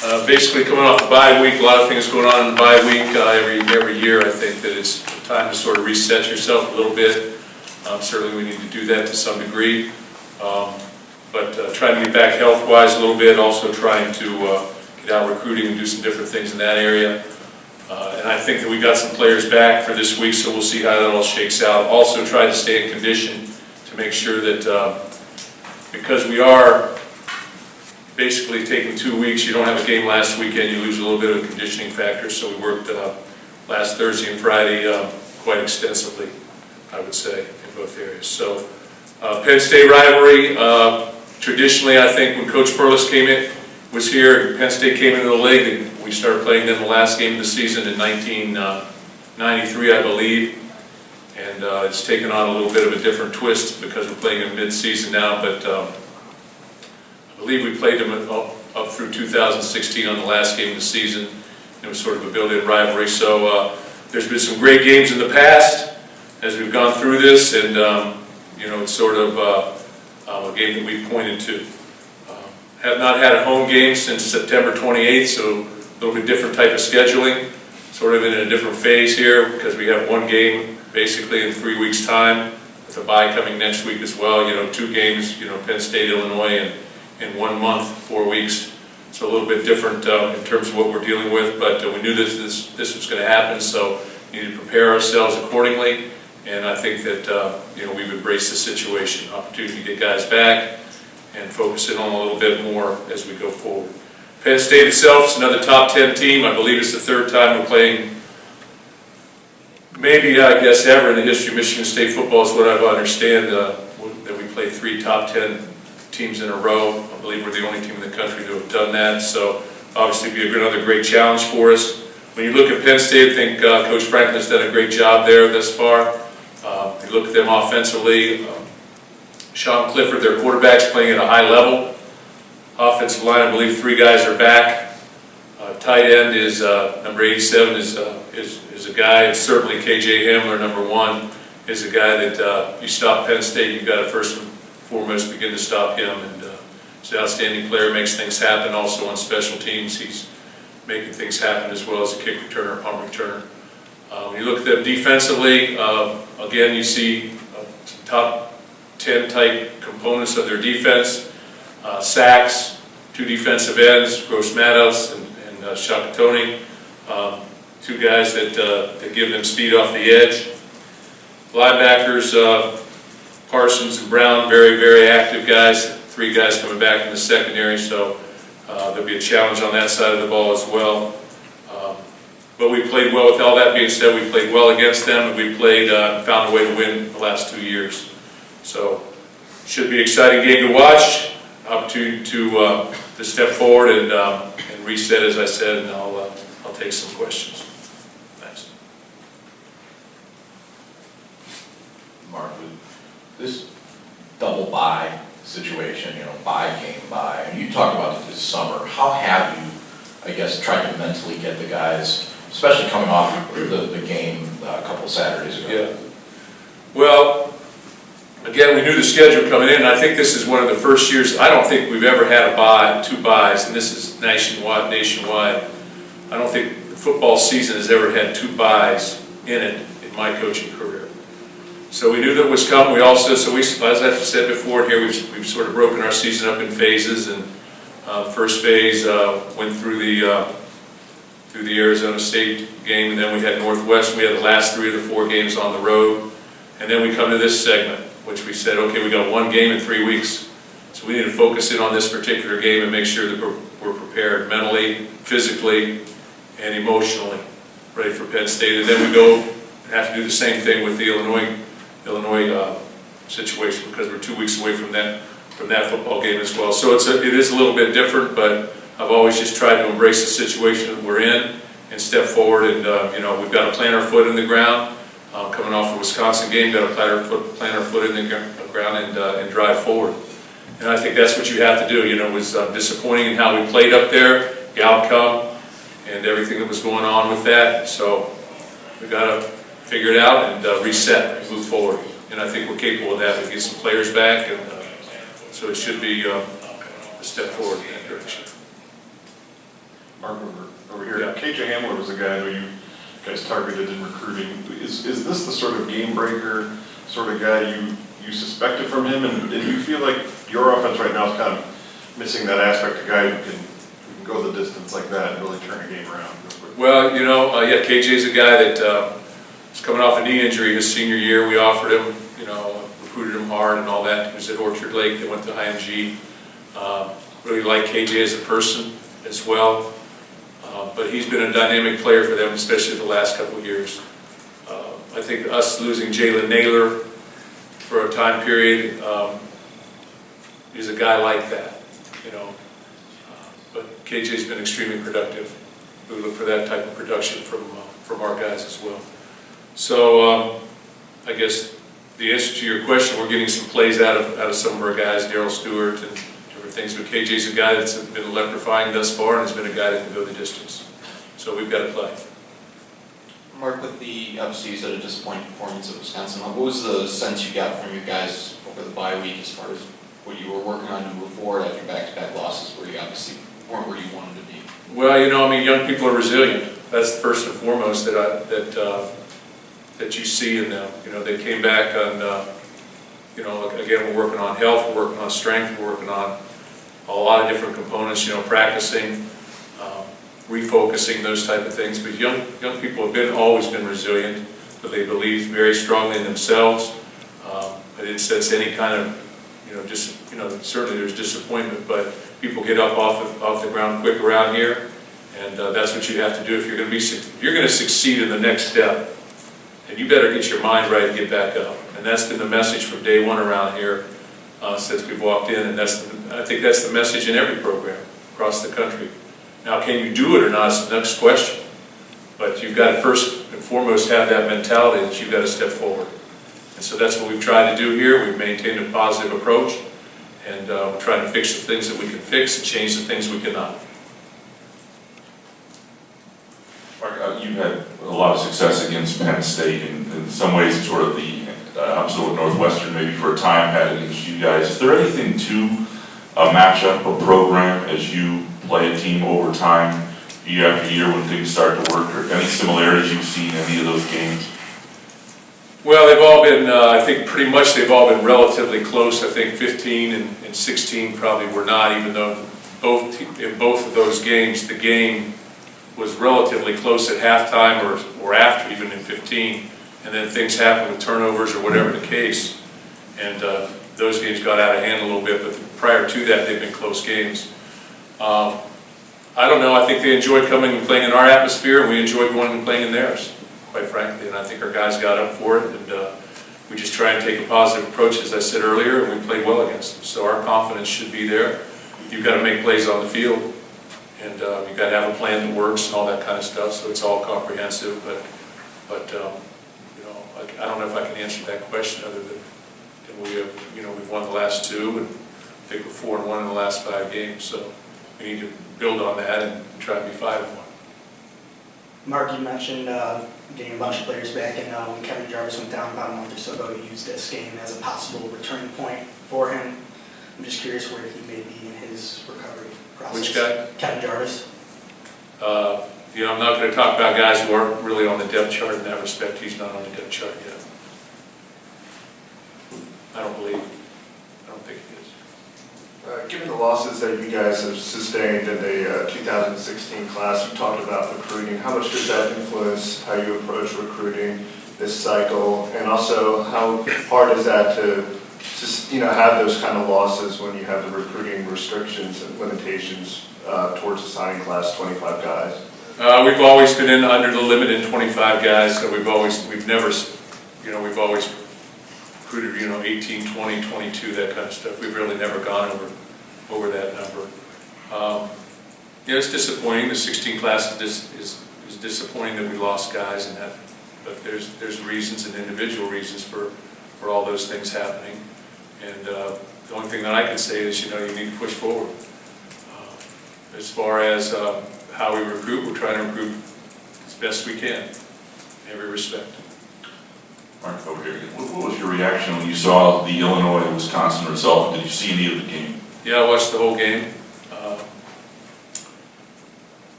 Basically coming off the bye week, a lot of things going on in the bye week every year. I think that it's time to sort of reset yourself a little bit. Certainly we need to do that to some degree. But trying to get back health-wise a little bit, also trying to get out recruiting and do some different things in that area. And I think that we got some players back for this week, so we'll see how that all shakes out. Also try to stay in condition to make sure that because we are basically taking 2 weeks, you don't have a game last weekend, you lose a little bit of a conditioning factor. So we worked last Thursday and Friday quite extensively, I would say, in both areas. So Penn State rivalry, traditionally I think when Coach Perlis was here, Penn State came into the league, and we started playing them the last game of the season in 1993, I believe. And it's taken on a little bit of a different twist because we're playing in mid-season now, but I believe we played them up through 2016 on the last game of the season. It was sort of a built-in rivalry. So there's been some great games in the past as we've gone through this, and it's sort of a game that we pointed to. Have not had a home game since September 28th, so a little bit different type of scheduling, sort of in a different phase here because we have one game basically in 3 weeks' time with a bye coming next week as well. 2 games, Penn State, Illinois, in 1 month, 4 weeks. So a little bit different in terms of what we're dealing with, but we knew this was going to happen, so we need to prepare ourselves accordingly. And I think that we've embraced the situation, opportunity to get guys back and focus in on a little bit more as we go forward. Penn State itself is another top 10 team. I believe it's the 3rd time we're playing, maybe I guess ever in the history of Michigan State football is what I understand, that we play 3 top 10 teams in a row. I believe we're the only team in the country to have done that, so obviously be another great challenge for us. When you look at Penn State, I think Coach Franklin's done a great job there thus far. You look at them offensively, Sean Clifford, their quarterback's playing at a high level. Offensive line, I believe 3 guys are back. Tight end is number 87 is a guy, and certainly KJ Hamler, number 1, is a guy that you stop Penn State, you've got to first and foremost begin to stop him. And he's an outstanding player, makes things happen. Also on special teams, he's making things happen as well as a kick returner, punt returner. When you look at them defensively, again, you see top 10 type components of their defense. Sacks, 2 defensive ends, Gross Matos and Shakatoni, 2 guys that give them speed off the edge. Linebackers, Parsons and Brown, very, very active guys. 3 guys coming back in the secondary, so there'll be a challenge on that side of the ball as well. But we played well. With all that being said, we played well against them, and we found a way to win the last 2 years. So should be an exciting game to watch. Opportunity to step forward and reset, as I said, and I'll take some questions. Thanks. Mark, this double bye situation, bye game bye, and you talked about it this summer. How have you, I guess, tried to mentally get the guys, especially coming off the game a couple Saturdays ago? Yeah. Well, again, we knew the schedule coming in, and I think this is one of the first years. I don't think we've ever had a bye, 2 byes, and this is nationwide. I don't think the football season has ever had 2 byes in it in my coaching career. So we knew that was coming. We also, as I said before here, we've sort of broken our season up in phases, and first phase went through the Arizona State game, and then we had Northwest. We had the last 3 of the 4 games on the road, and then we come to this segment, which we said, okay, we got 1 game in 3 weeks. So we need to focus in on this particular game and make sure that we're prepared mentally, physically, and emotionally, ready for Penn State. And then we have to do the same thing with the Illinois situation, because we're 2 weeks away from that football game as well. So it is a little bit different, but I've always just tried to embrace the situation that we're in and step forward. And we've got to plant our foot in the ground. Coming off the Wisconsin game, got to plant our foot in the ground and drive forward. And I think that's what you have to do. It was disappointing in how we played up there, the outcome, and everything that was going on with that. So we've got to figure it out and reset and move forward. And I think we're capable of that. We get some players back, and so it should be a step forward in that direction. Mark, over here. Yeah. KJ Hamler was a guy I know you guys targeted in recruiting. Is this the sort of game breaker sort of guy you suspected from him? And do you feel like your offense right now is kind of missing that aspect, a guy who can go the distance like that and really turn a game around real quick? Well, yeah, KJ's a guy that was coming off a knee injury his senior year. We offered him, recruited him hard and all that. He was at Orchard Lake. They went to IMG. Really like KJ as a person as well. But he's been a dynamic player for them, especially the last couple of years. I think us losing Jalen Naylor for a time period is a guy like that, But KJ's been extremely productive. We look for that type of production from our guys as well. So I guess the answer to your question, we're getting some plays out of some of our guys, Darryl Stewart and different things. But KJ's a guy that's been electrifying thus far and has been a guy that can go the distance. So we've got to play. Mark, with the, obviously you said a disappointing performance at Wisconsin, what was the sense you got from your guys over the bye week as far as what you were working on to move forward after back-to-back losses where you obviously weren't where you wanted to be? Well, young people are resilient. That's the first and foremost that you see in them. They came back on, again, we're working on health, we're working on strength, we're working on a lot of different components, practicing, refocusing, those type of things. But young people have always been resilient, but they believe very strongly in themselves. I didn't sense any kind of, certainly there's disappointment, but people get up off the ground quick around here, and that's what you have to do if you're going to succeed in the next step. And you better get your mind right and get back up. And that's been the message from day one around here since we've walked in, and I think that's the message in every program across the country. Now, can you do it or not is the next question. But you've got to first and foremost have that mentality that you've got to step forward. And so that's what we've tried to do here. We've maintained a positive approach, and we're trying to fix the things that we can fix and change the things we cannot. Mark, you've had a lot of success against Penn State, and in some ways sort of the opposite of Northwestern maybe for a time had against you guys. Is there anything to a matchup, a program, as you play a team over time, year after year, when things start to work, or any similarities you've seen in any of those games? Well, they've all been, I think pretty much they've all been relatively close. I think 15 and 16 probably were not, even though in both of those games, the game was relatively close at halftime or after, even in 15, and then things happened with turnovers or whatever the case, and those games got out of hand a little bit, but prior to that, they've been close games. I don't know, I think they enjoyed coming and playing in our atmosphere, and we enjoyed going and playing in theirs, quite frankly, and I think our guys got up for it, and we just try and take a positive approach, as I said earlier, and we played well against them. So our confidence should be there. You've got to make plays on the field, and you've got to have a plan that works and all that kind of stuff, so it's all comprehensive, but I don't know if I can answer that question other than we've won the last two, and I think we're 4-1 in the last 5 games, so we need to build on that and try to be 5-1. Mark, you mentioned getting a bunch of players back, and when Kevin Jarvis went down about a month or so ago, you used this game as a possible return point for him. I'm just curious where he may be in his recovery process. Which guy? Kevin Jarvis. I'm not going to talk about guys who aren't really on the depth chart in that respect. He's not on the depth chart yet. I don't think he is. Given the losses that you guys have sustained in the 2016 class, you talked about recruiting. How much does that influence how you approach recruiting this cycle? And also, how hard is that to have those kind of losses when you have the recruiting restrictions and limitations towards assigning class 25 guys? We've always been under the limit in 25 guys, so we've always recruited, 18, 20, 22, that kind of stuff. We've really never gone over that number. It's disappointing. The 16 class is disappointing that we lost guys and that, but there's reasons and individual reasons for all those things happening. And the only thing that I can say is, you need to push forward. As far as how we recruit, we're trying to recruit as best we can in every respect. Mark, over here again. What was your reaction when you saw the Illinois-Wisconsin result? Did you see any of the game? Yeah, I watched the whole game.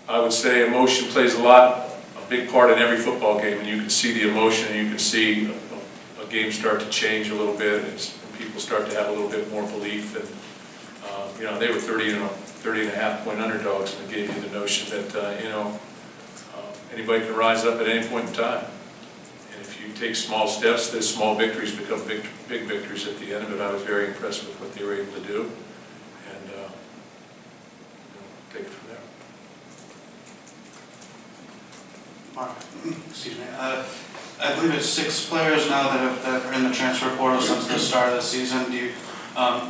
I would say emotion plays a big part in every football game, and you can see the emotion, and you can see a game start to change a little bit, and people start to have a little bit more belief. And they were 30.5-point underdogs, and it gave you the notion that anybody can rise up at any point in time. And if you take small steps, those small victories become big victories at the end of it. I was very impressed with what they were able to do, and take it from there. Mark, excuse me. I believe it's 6 players now that are in the transfer portal since the start of the season. Do you,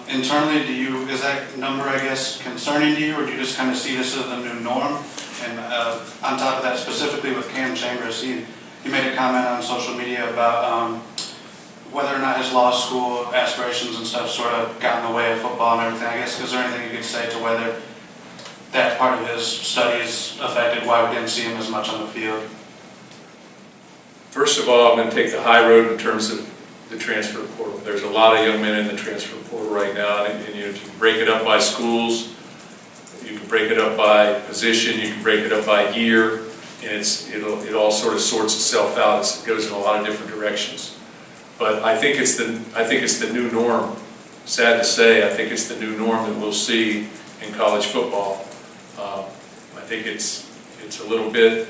internally, is that number, I guess, concerning to you, or do you just kind of see this as the new norm? And on top of that, specifically with Cam Chambers, he made a comment on social media about whether or not his law school aspirations and stuff sort of got in the way of football and everything. I guess, is there anything you could say to whether that part of his studies affected why we didn't see him as much on the field? First of all, I'm going to take the high road in terms of the transfer portal. There's a lot of young men in the transfer portal right now, and if you can break it up by schools, you can break it up by position, you can break it up by year, and it all sort of sorts itself out. It goes in a lot of different directions. But I think it's the new norm. Sad to say, I think it's the new norm that we'll see in college football. I think it's a little bit,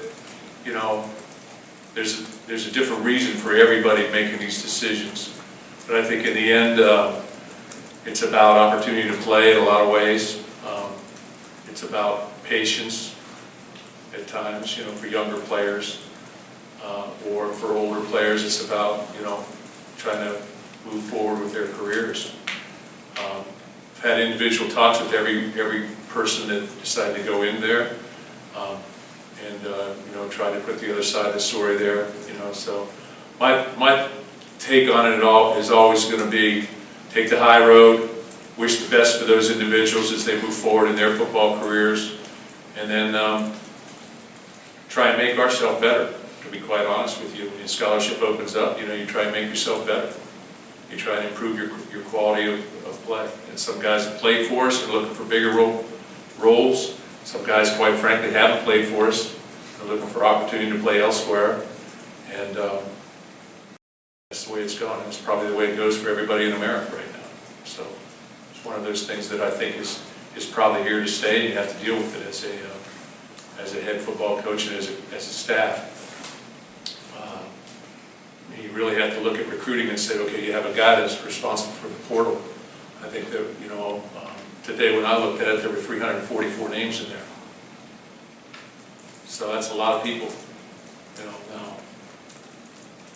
there's a different reason for everybody making these decisions. But I think in the end, it's about opportunity to play in a lot of ways. It's about patience at times, for younger players, or for older players, it's about, trying to move forward with their careers. I've had individual talks with every person that decided to go in there, and try to put the other side of the story there. So my take on it all is always going to be take the high road, wish the best for those individuals as they move forward in their football careers, and then try and make ourselves better. To be quite honest with you, when your scholarship opens up, you try and make yourself better. You try and improve your quality of play. And some guys have played for us and are looking for bigger roles. Some guys, quite frankly, haven't played for us. They're looking for opportunity to play elsewhere. And that's the way it's gone. It's probably the way it goes for everybody in America right now. So it's one of those things that I think is probably here to stay, and you have to deal with it as a head football coach and as a staff. You really have to look at recruiting and say, okay, you have a guy that's responsible for the portal. I think that, today when I looked at it, there were 344 names in there. So that's a lot of people. Now,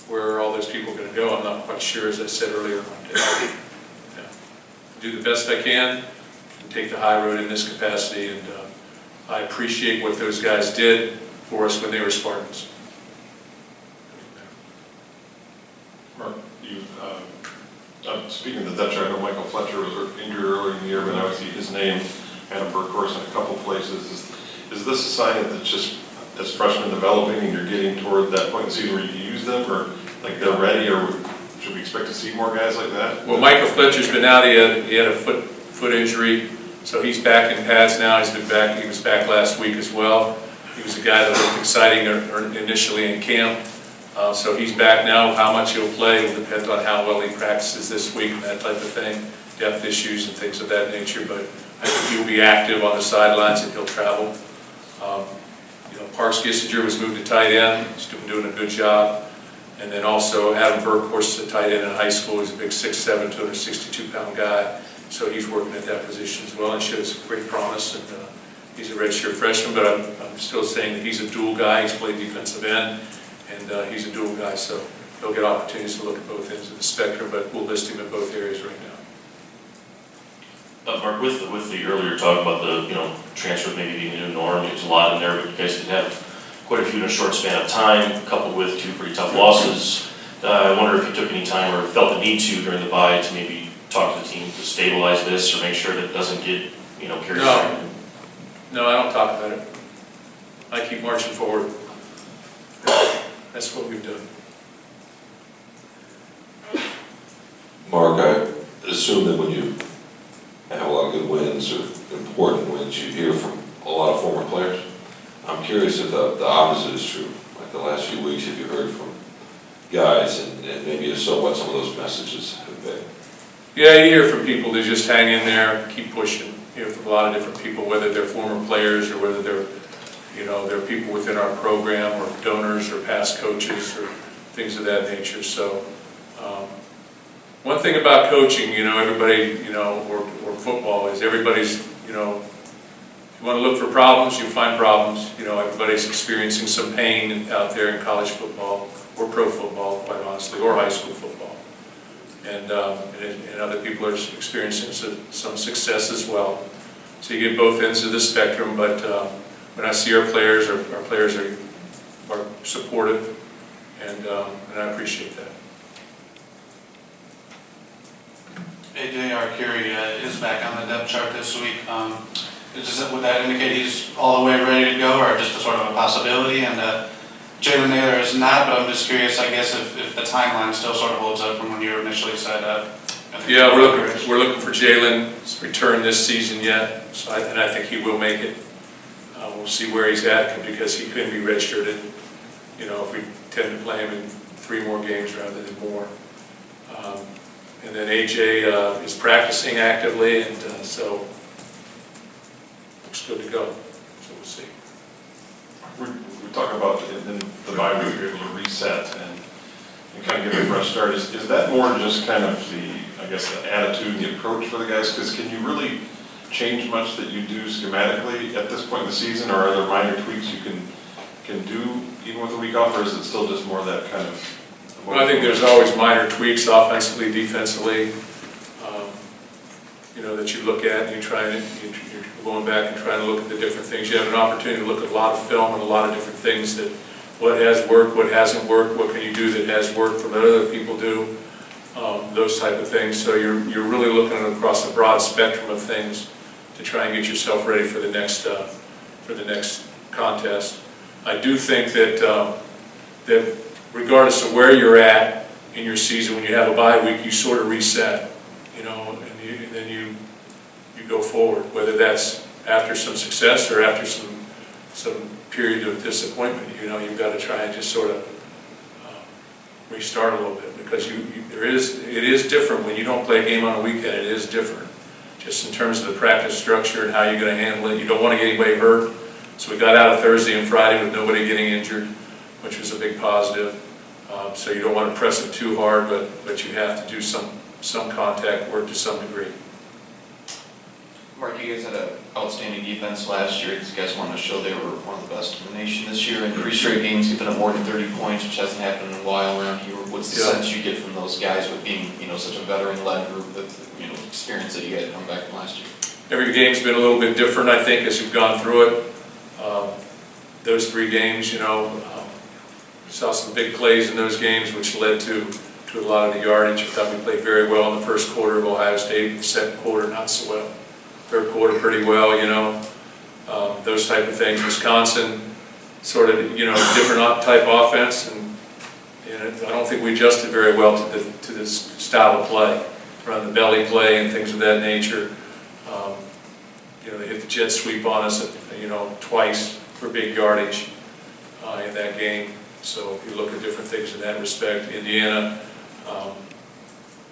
where are all those people going to go? I'm not quite sure, as I said earlier. Do the best I can and take the high road in this capacity, and I appreciate what those guys did for us when they were Spartans. Mark, speaking of the Dutcher, I know Michael Fletcher was injured earlier in the year, but I would see his name, Adam Burkhorst, in a couple places. Is this a sign that it's just as freshmen developing and you're getting toward that point in the season where you can use them, or like they're ready, or should we expect to see more guys like that? Well, Michael Fletcher's been out. He had a foot injury, so he's back in pads now. He was back last week as well. He was a guy that looked exciting initially in camp. So he's back now. How much he'll play will depend on how well he practices this week and that type of thing, depth issues and things of that nature. But I think he'll be active on the sidelines and he'll travel. Parks Gissinger was moved to tight end. He's been doing a good job. And then also Adam Burkhorst is a tight end in high school. He's a big 6'7", 262-pound guy. So he's working at that position as well and shows great promise. And he's a redshirt freshman, but I'm still saying that he's a dual guy. He's played defensive end. And he's a dual guy, so he'll get opportunities to look at both ends of the spectrum, but we'll list him in both areas right now. Mark, with the earlier talk about the transfer maybe being the new norm, there's a lot in there, but you guys did have quite a few in a short span of time, coupled with 2 pretty tough losses. I wonder if you took any time or felt the need to during the bye to maybe talk to the team to stabilize this or make sure that it doesn't get carried forward. No, I don't talk about it. I keep marching forward. That's what we've done. Mark, I assume that when you have a lot of good wins or important wins, you hear from a lot of former players. I'm curious if the opposite is true. Like the last few weeks, have you heard from guys, and maybe if so, what some of those messages have been? Yeah, you hear from people that just hang in there, keep pushing. You hear from a lot of different people, whether they're former players or whether they're, they're people within our program or donors or past coaches or things of that nature. So, one thing about coaching, everybody, or football is everybody's, if you want to look for problems, you find problems. Everybody's experiencing some pain out there in college football or pro football, quite honestly, or high school football. And other people are experiencing some success as well. So you get both ends of the spectrum, but when I see our players are supportive, and I appreciate that. AJ Arcuri is back on the depth chart this week. Would that indicate he's all the way ready to go, or just a sort of a possibility? And Jalen Naylor is not, but I'm just curious, I guess, if the timeline still sort of holds up from when you initially said. Yeah, we're looking for Jalen's return this season yet, so I think he will make it. We'll see where he's at because he couldn't be redshirted. If we tend to play him in 3 more games rather than more. And then AJ is practicing actively, and so looks good to go. So we'll see. We talk about in the bye week, you're able to reset and kind of get a fresh start. Is that more just kind of the attitude, the approach for the guys? Because can you really change much that you do schematically at this point in the season, or are there minor tweaks you can do even with a week off, or is it still just more that kind of? Well, I think there's always minor tweaks offensively, defensively, that you look at, and you're going back and trying to look at the different things. You have an opportunity to look at a lot of film and a lot of different things, that what has worked, what hasn't worked, what can you do that has worked from what other people do, those type of things. So you're really looking across a broad spectrum of things to try and get yourself ready for the next contest. I do think that regardless of where you're at in your season, when you have a bye week, you sort of reset, and then you go forward, whether that's after some success or after some period of disappointment. You've got to try and just sort of restart a little bit, because it is different when you don't play a game on a weekend. It is different, just in terms of the practice structure and how you're going to handle it. You don't want to get anybody hurt, so we got out of Thursday and Friday with nobody getting injured, which was a big positive. So you don't want to press it too hard, but you have to do some contact work to some degree. Mark, you guys had an outstanding defense last year. These guys wanted to show they were one of the best in the nation this year. In 3 straight games, giving up more than 30 points, which hasn't happened in a while around here. What's the sense you get from those guys with being, such a veteran-led group with, experience that you guys come back from last year? Every game's been a little bit different, I think, as you've gone through it. Those 3 games, saw some big plays in those games, which led to a lot of the yardage. I thought we played very well in the first quarter of Ohio State. The second quarter, not so well. Third quarter, pretty well, those type of things. Wisconsin, sort of, different type offense, and I don't think we adjusted very well to this style of play, around the belly play and things of that nature. They hit the jet sweep on us, twice for big yardage in that game. So if you look at different things in that respect, Indiana,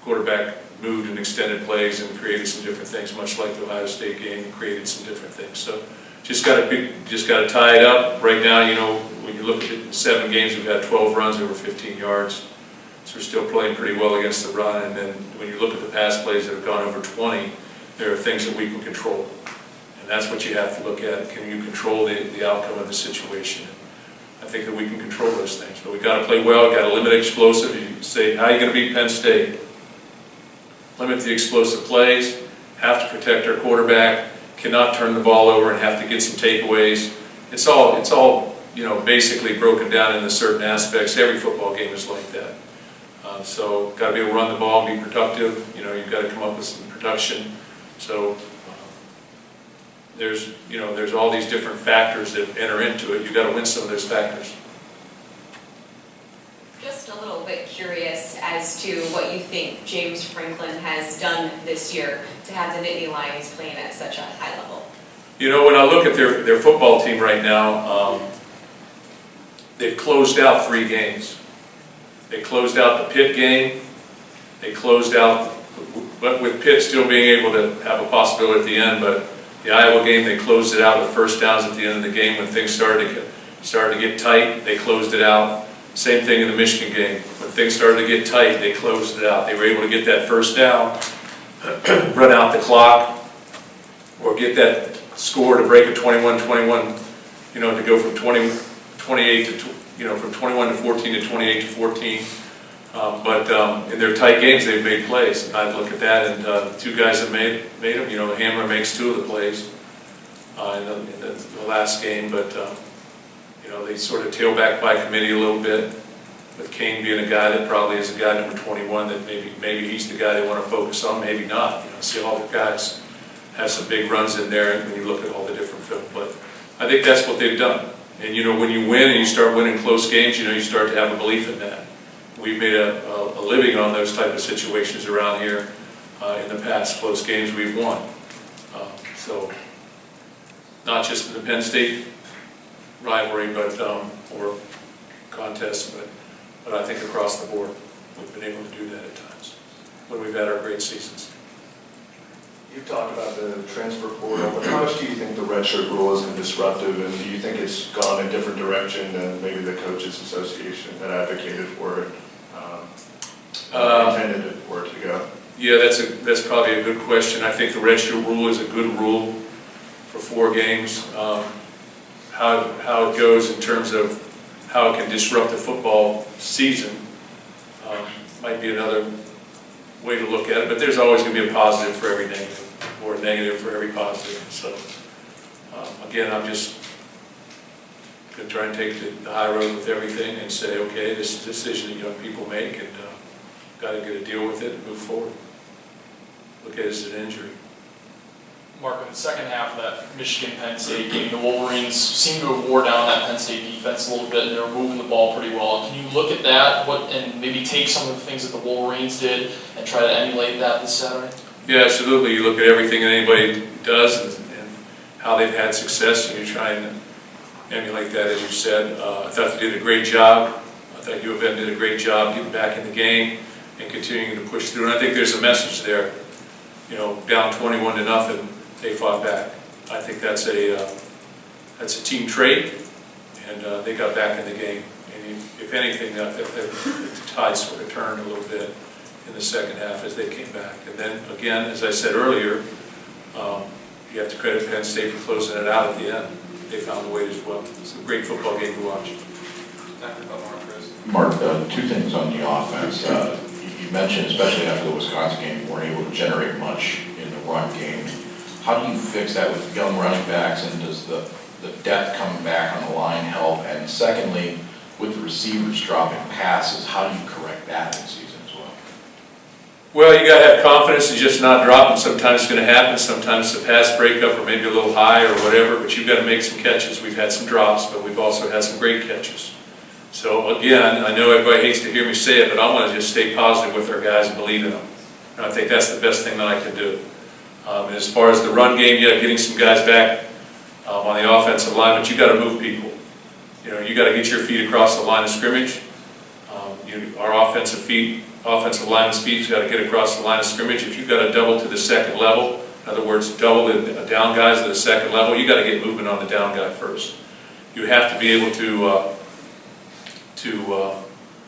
quarterback moved and extended plays and created some different things, much like the Ohio State game, and created some different things. So just got to tie it up. Right now, when you look at it in 7 games, we've had 12 runs over 15 yards. So we're still playing pretty well against the run. And then when you look at the pass plays that have gone over 20, there are things that we can control. And that's what you have to look at. Can you control the outcome of the situation? I think that we can control those things. But we've got to play well, got to limit explosive. You say, how are you going to beat Penn State? Limit the explosive plays, have to protect our quarterback, cannot turn the ball over and have to get some takeaways. It's all basically broken down into certain aspects. Every football game is like that. So got to be able to run the ball and be productive. You've got to come up with some production. So there's all these different factors that enter into it. You've got to win some of those factors. Just a little bit curious as to what you think James Franklin has done this year to have the Nittany Lions playing at such a high level. You know, when I look at their football team right now, they've closed out 3 games. They closed out the Pitt game, they closed out, but with Pitt still being able to have a possibility at the end, but the Iowa game, they closed it out with first downs at the end of the game when things started to get tight, they closed it out. Same thing in the Michigan game. When things started to get tight, they closed it out. They were able to get that first down, run out the clock, or get that score to break a 21-21, you know, to go from 28 to, you know, from 21 to 14 to 28 to 14. But in their tight games, they've made plays. And I look at that, and the 2 guys that made them, you know, the Hammer makes 2 of the plays in the last game, but you know, they sort of tail back by committee a little bit, with Kane being a guy that probably is a guy number 21 that maybe he's the guy they want to focus on, maybe not. You know, see all the guys have some big runs in there when you look at all the different film. But I think that's what they've done. And you know, when you win and you start winning close games, you know, you start to have a belief in that. We've made a living on those type of situations around here in the past. Close games we've won. So not just in the Penn State rivalry, but or contest, but I think across the board we've been able to do that at times when we've had our great seasons. You've talked about the transfer portal, but how much do you think the redshirt rule has been disruptive, and do you think it's gone a different direction than maybe the Coaches Association that advocated for it, intended for it to go? Yeah, that's probably a good question. I think the redshirt rule is a good rule for 4 games. How it goes in terms of how it can disrupt the football season might be another way to look at it, but there's always going to be a positive for every negative, or a negative for every positive. So again, I'm just going to try and take the high road with everything and say, okay, this is a decision that young people make, and got to get a deal with it and move forward. Look at it as an injury. Mark, in the second half of that Michigan-Penn State game, the Wolverines seemed to have wore down that Penn State defense a little bit, and they were moving the ball pretty well. Can you look at that and maybe take some of the things that the Wolverines did and try to emulate that this Saturday? Yeah, absolutely. You look at everything that anybody does and how they've had success, and you try and emulate that, as you said. I thought they did a great job. I thought U of M did a great job getting back in the game and continuing to push through. And I think there's a message there. You know, down 21-0, they fought back. I think that's a team trait, and they got back in the game. And if anything, the tide sort of turned a little bit in the second half as they came back. And then again, as I said earlier, you have to credit Penn State for closing it out at the end. They found a way as well. It's a great football game to watch. Mark, 2 things on the offense. You mentioned, especially after the Wisconsin game, you weren't able to generate much in the run game. How do you fix that with young running backs, and does the depth coming back on the line help? And secondly, with the receivers dropping passes, how do you correct that in the season as well? Well, you got to have confidence and just not drop them. Sometimes it's going to happen. Sometimes it's a pass breakup or maybe a little high or whatever, but you've got to make some catches. We've had some drops, but we've also had some great catches. So again, I know everybody hates to hear me say it, but I want to just stay positive with our guys and believe in them. And I think that's the best thing that I can do. As far as the run game, yeah, getting some guys back on the offensive line, but you got to move people. You know, you got to get your feet across the line of scrimmage. Our offensive line's feet's got to get across the line of scrimmage. If you've got to double to the second level, in other words, double the down guys to the second level, you got to get movement on the down guy first. You have to be able to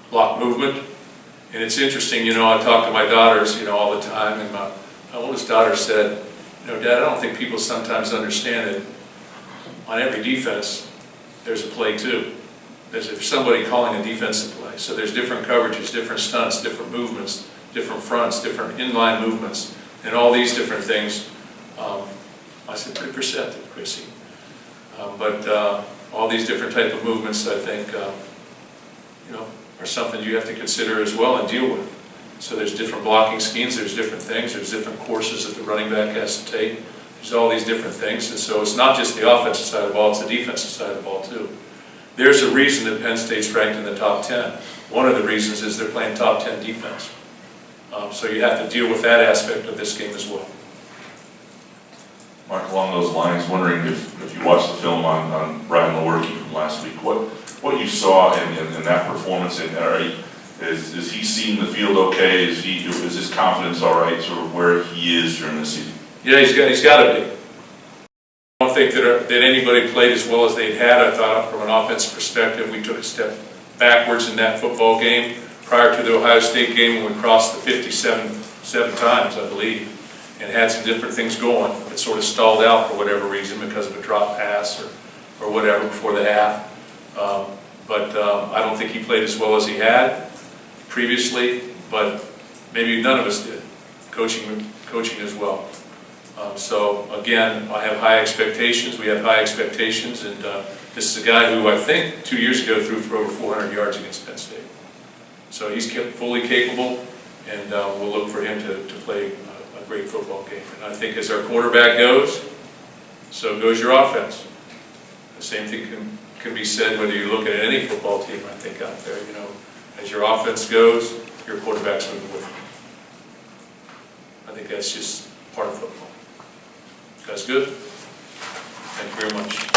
block movement. And it's interesting, you know, I talk to my daughters, you know, all the time, and my oldest daughter said, you know, Dad, I don't think people sometimes understand that on every defense, there's a play too. There's somebody calling a defensive play. So there's different coverages, different stunts, different movements, different fronts, different inline movements, and all these different things. I said, pretty perceptive, Chrissy. But all these different type of movements, I think, you know, are something you have to consider as well and deal with. So there's different blocking schemes, there's different things, there's different courses that the running back has to take. There's all these different things, and so it's not just the offensive side of the ball, it's the defensive side of the ball too. There's a reason that Penn State's ranked in the top 10. One of the reasons is they're playing top 10 defense. So you have to deal with that aspect of this game as well. Mark, along those lines, wondering if you watched the film on Brian Lewerke from last week, what you saw in that performance, and is he seeing the field okay? Is his confidence all right, sort of where he is during the season? Yeah, he's got to be. I don't think that anybody played as well as they'd had. I thought from an offensive perspective, we took a step backwards in that football game prior to the Ohio State game when we crossed the 57 times, I believe, and had some different things going. It sort of stalled out for whatever reason because of a drop pass or whatever before the half. But I don't think he played as well as he had previously, but maybe none of us did, coaching as well. So again, I have high expectations, we have high expectations, and this is a guy who I think 2 years ago threw for over 400 yards against Penn State. So he's fully capable, and we'll look for him to play a great football game. And I think as our quarterback goes, so goes your offense. The same thing can be said whether you're looking at any football team, I think, out there. You know, as your offense goes, your quarterback's moving with you. I think that's just part of football. That's good. Thank you very much.